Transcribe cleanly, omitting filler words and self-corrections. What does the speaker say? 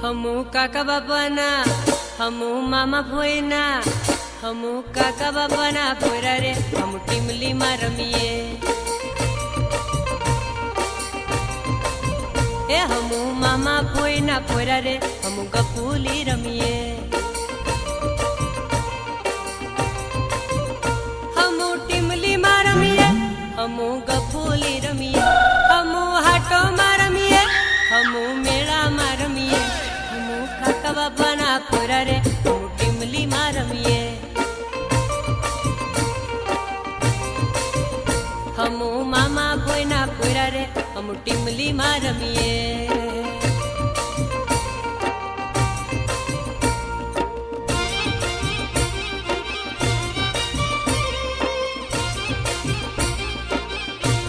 हमू काका बापाना हमू मामा भोयना हमू काका बापाना पोरा रे हम टीमली में रमीए ए हमू मामा भोयना पोरा रे हम गपूली रमीए हमू टीमली में रमीए हमू गपूली रमीए हमू हाटो में रमीए हमू मेला में रमीए हमू काका बापाना पोरा रे हम टीमली में रमीए हमू मामा भोयना पोरा रे हम टीमली में रमीए।